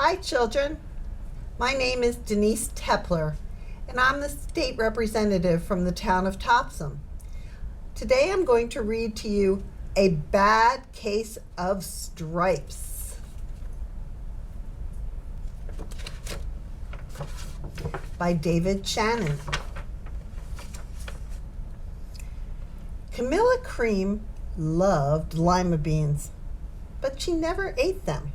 Hi, children. My name is Denise Tepler, and I'm the state representative from the town of Topsom. Today I'm going to read to you A Bad Case of Stripes by David Shannon. Camilla Cream loved lima beans, but she never ate them.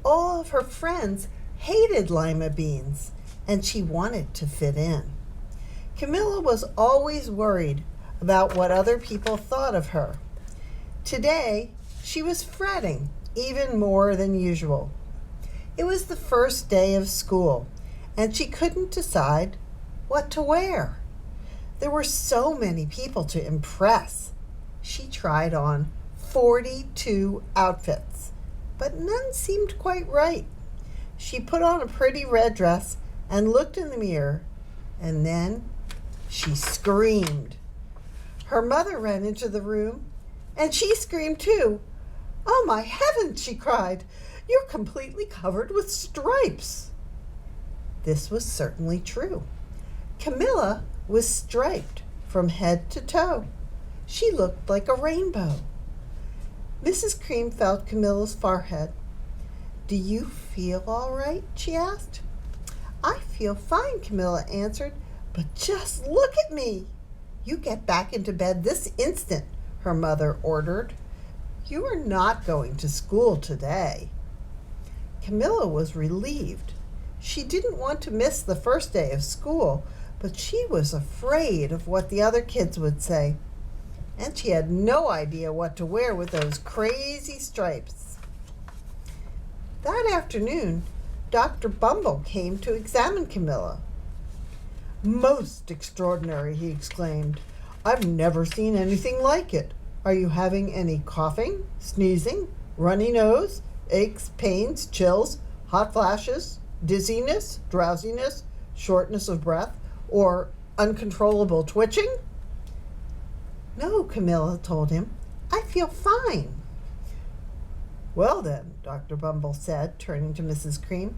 All of her friends hated lima beans, and she wanted to fit in. Camilla was always worried about what other people thought of her. Today, she was fretting even more than usual. It was the first day of school, and she couldn't decide what to wear. There were so many people to impress. She tried on 42 outfits, but none seemed quite right. She put on a pretty red dress and looked in the mirror, and then she screamed. Her mother ran into the room, and she screamed too. "Oh, my heavens," she cried. "You're completely covered with stripes." This was certainly true. Camilla was striped from head to toe. She looked like a rainbow. Mrs. Cream felt Camilla's forehead. "Do you feel all right?" she asked. "I feel fine," Camilla answered, "but just look at me." "You get back into bed this instant," her mother ordered. "You are not going to school today." Camilla was relieved. She didn't want to miss the first day of school, but she was afraid of what the other kids would say. And she had no idea what to wear with those crazy stripes. That afternoon, Dr. Bumble came to examine Camilla. "Most extraordinary," he exclaimed. "I've never seen anything like it. Are you having any coughing, sneezing, runny nose, aches, pains, chills, hot flashes, dizziness, drowsiness, shortness of breath, or uncontrollable twitching?" "No," Camilla told him. "I feel fine." "Well then," Dr. Bumble said, turning to Mrs. Cream,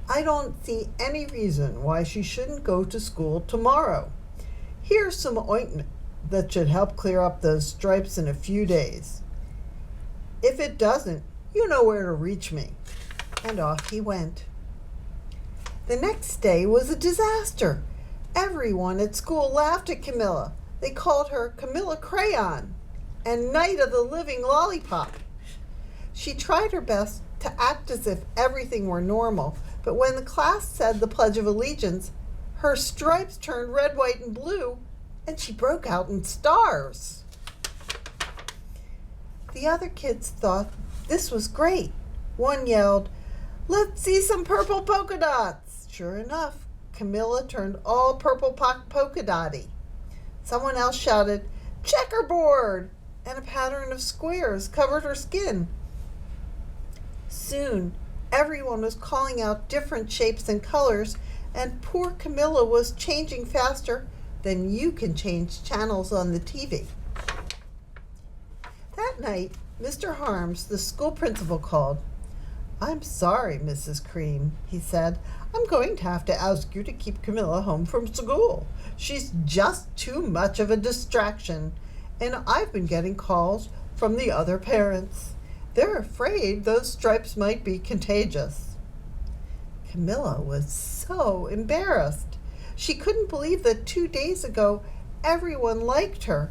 "I don't see any reason why she shouldn't go to school tomorrow. Here's some ointment that should help clear up those stripes in a few days. If it doesn't, you know where to reach me." And off he went. The next day was a disaster. Everyone at school laughed at Camilla. They called her Camilla Crayon and Night of the Living Lollipop. She tried her best to act as if everything were normal, but when the class said the Pledge of Allegiance, her stripes turned red, white, and blue, and she broke out in stars. The other kids thought this was great. One yelled, "Let's see some purple polka dots." Sure enough, Camilla turned all purple polka dotty. Someone else shouted, "Checkerboard!" and a pattern of squares covered her skin. Soon, everyone was calling out different shapes and colors, and poor Camilla was changing faster than you can change channels on the TV. That night, Mr. Harms, the school principal, called. "I'm sorry, Mrs. Cream," he said. "I'm going to have to ask you to keep Camilla home from school. She's just too much of a distraction, and I've been getting calls from the other parents. They're afraid those stripes might be contagious." Camilla was so embarrassed. She couldn't believe that 2 days ago everyone liked her.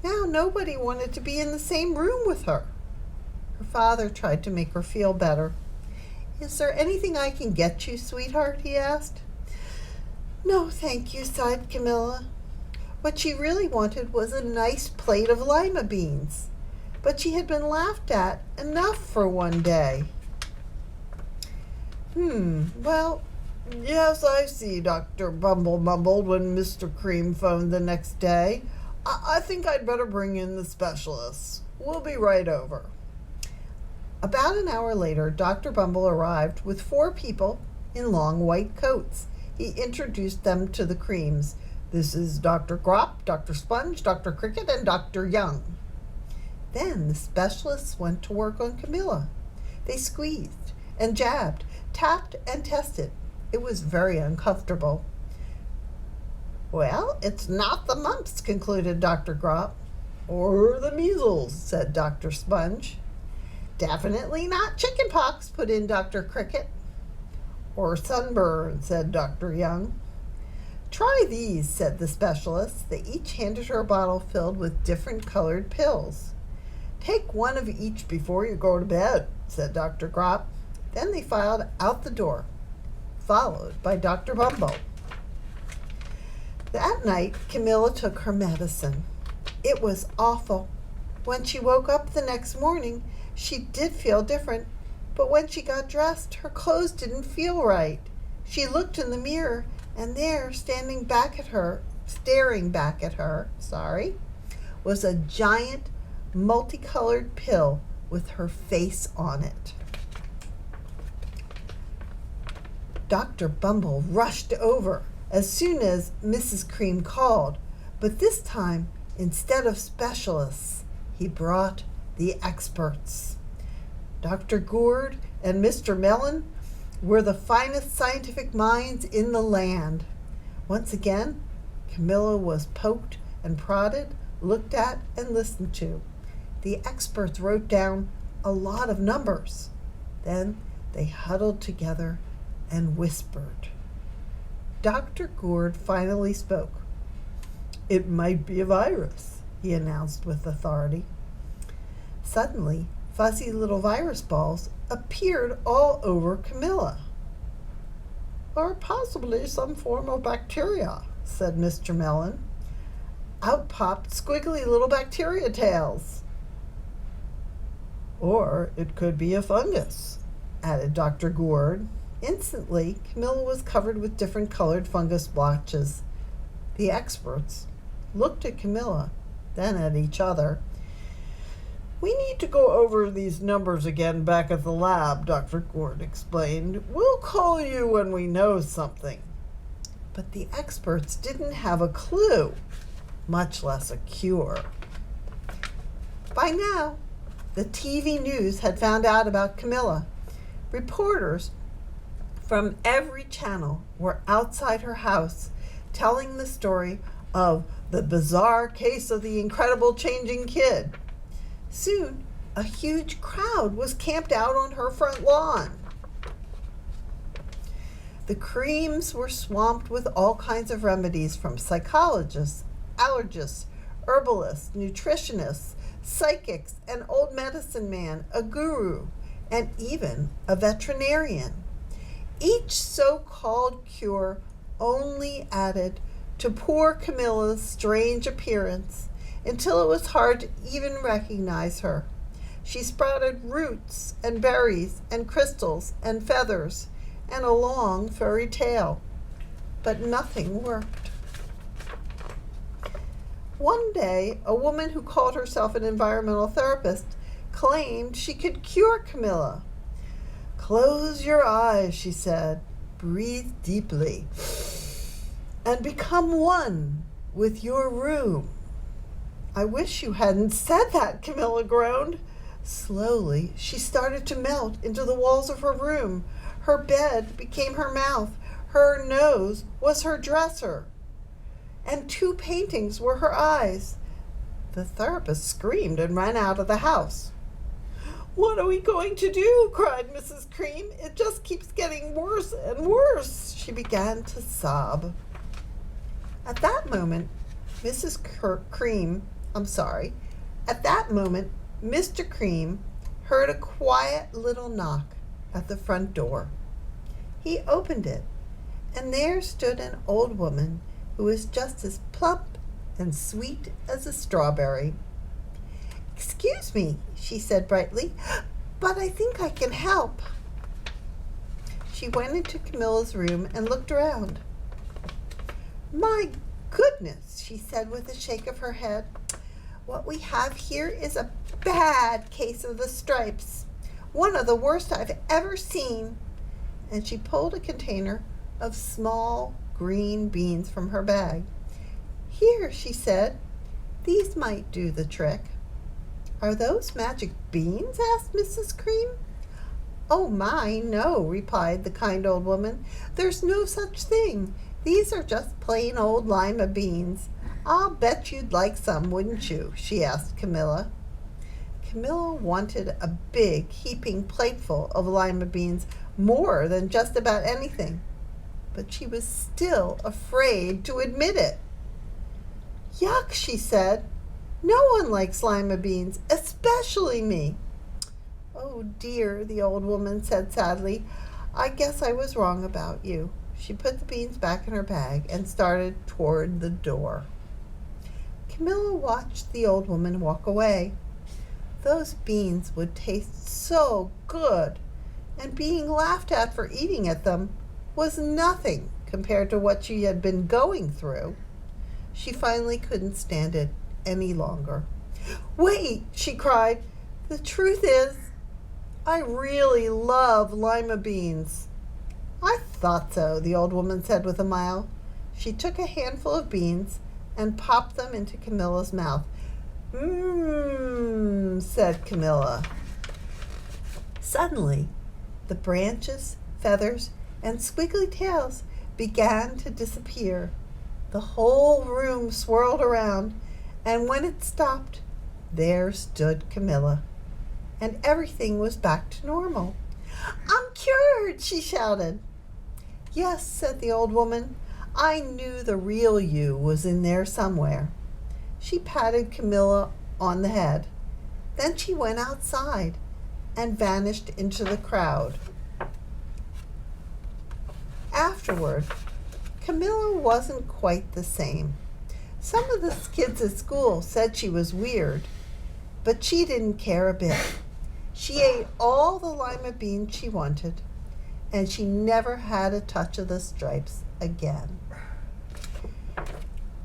Now nobody wanted to be in the same room with her. Her father tried to make her feel better. "Is there anything I can get you, sweetheart?" he asked. "No, thank you," sighed Camilla. What she really wanted was a nice plate of lima beans, but she had been laughed at enough for one day. Well, yes, I see," Dr. Bumble mumbled when Mr. Cream phoned the next day. I think I'd better bring in the specialists. We'll be right over." About an hour later, Dr. Bumble arrived with 4 people in long white coats. He introduced them to the Creams. "This is Dr. Grop, Dr. Sponge, Dr. Cricket, and Dr. Young." Then the specialists went to work on Camilla. They squeezed and jabbed, tapped and tested. It was very uncomfortable. "Well, it's not the mumps," concluded Dr. Grop. "Or the measles," said Dr. Sponge. "Definitely not chicken pox," put in Dr. Cricket. "Or sunburn," said Dr. Young. "Try these," said the specialists. They each handed her a bottle filled with different colored pills. "Take one of each before you go to bed," said Dr. Grop. Then they filed out the door, followed by Dr. Bumble. That night, Camilla took her medicine. It was awful. When she woke up the next morning, she did feel different, but when she got dressed, her clothes didn't feel right. She looked in the mirror, and there, staring back at her, was a giant, multicolored pill with her face on it. Dr. Bumble rushed over as soon as Mrs. Cream called, but this time, instead of specialists, he brought the experts. Dr. Gourd and Mr. Mellon were the finest scientific minds in the land. Once again, Camilla was poked and prodded, looked at and listened to. The experts wrote down a lot of numbers. Then they huddled together and whispered. Dr. Gourd finally spoke. "It might be a virus," he announced with authority. Suddenly, fuzzy little virus balls appeared all over Camilla. "Or possibly some form of bacteria," said Mr. Mellon. Out popped squiggly little bacteria tails. "Or it could be a fungus," added Dr. Gourd. Instantly, Camilla was covered with different colored fungus blotches. The experts looked at Camilla, then at each other. "We need to go over these numbers again back at the lab," Dr. Gourd explained. "We'll call you when we know something." But the experts didn't have a clue, much less a cure. By now, the TV news had found out about Camilla. Reporters from every channel were outside her house telling the story of the bizarre case of the incredible changing kid. Soon, a huge crowd was camped out on her front lawn. The Creams were swamped with all kinds of remedies from psychologists, allergists, herbalists, nutritionists, psychics, an old medicine man, a guru, and even a veterinarian. Each so-called cure only added to poor Camilla's strange appearance until it was hard to even recognize her. She sprouted roots and berries and crystals and feathers and a long furry tail, but nothing worked. One day, a woman who called herself an environmental therapist claimed she could cure Camilla. "Close your eyes," she said. "Breathe deeply and become one with your room." "I wish you hadn't said that," Camilla groaned. Slowly, she started to melt into the walls of her room. Her bed became her mouth. Her nose was her dresser. And 2 paintings were her eyes. The therapist screamed and ran out of the house. "What are we going to do?" cried Mrs. Cream. "It just keeps getting worse and worse." She began to sob. At that moment, Mr. Cream heard a quiet little knock at the front door. He opened it, and there stood an old woman who was just as plump and sweet as a strawberry. "Excuse me," she said brightly, "but I think I can help." She went into Camilla's room and looked around. "My goodness," she said with a shake of her head. "What we have here is a bad case of the stripes. One of the worst I've ever seen." And she pulled a container of small green beans from her bag. "Here," she said, "these might do the trick." "Are those magic beans?" asked Mrs. Cream. Oh my, no, replied the kind old woman. There's no such thing. These are just plain old lima beans. I'll bet you'd like some, wouldn't you? She asked Camilla. Camilla wanted a big, heaping plateful of lima beans more than just about anything, but she was still afraid to admit it. Yuck, she said. No one likes lima beans, especially me. Oh dear, the old woman said sadly. I guess I was wrong about you. She put the beans back in her bag and started toward the door. Camilla watched the old woman walk away. Those beans would taste so good, and being laughed at for eating at them was nothing compared to what she had been going through. She finally couldn't stand it any longer. Wait, she cried. The truth is, I really love lima beans. I thought so, the old woman said with a smile. She took a handful of beans and popped them into Camilla's mouth. Mmm, said Camilla. Suddenly, the branches, feathers, and squiggly tails began to disappear. The whole room swirled around, and when it stopped, there stood Camilla, and everything was back to normal. I'm cured, she shouted. Yes, said the old woman. I knew the real you was in there somewhere. She patted Camilla on the head. Then she went outside and vanished into the crowd. Afterward, Camilla wasn't quite the same. Some of the kids at school said she was weird, but she didn't care a bit. She ate all the lima beans she wanted, and she never had a touch of the stripes again.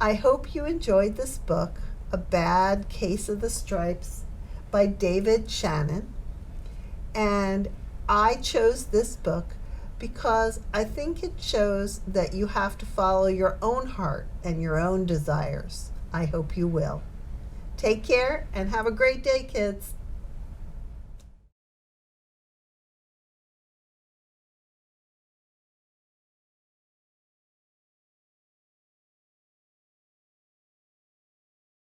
I hope you enjoyed this book, A Bad Case of the Stripes, by David Shannon. And I chose this book because I think it shows that you have to follow your own heart and your own desires. I hope you will. Take care and have a great day, kids.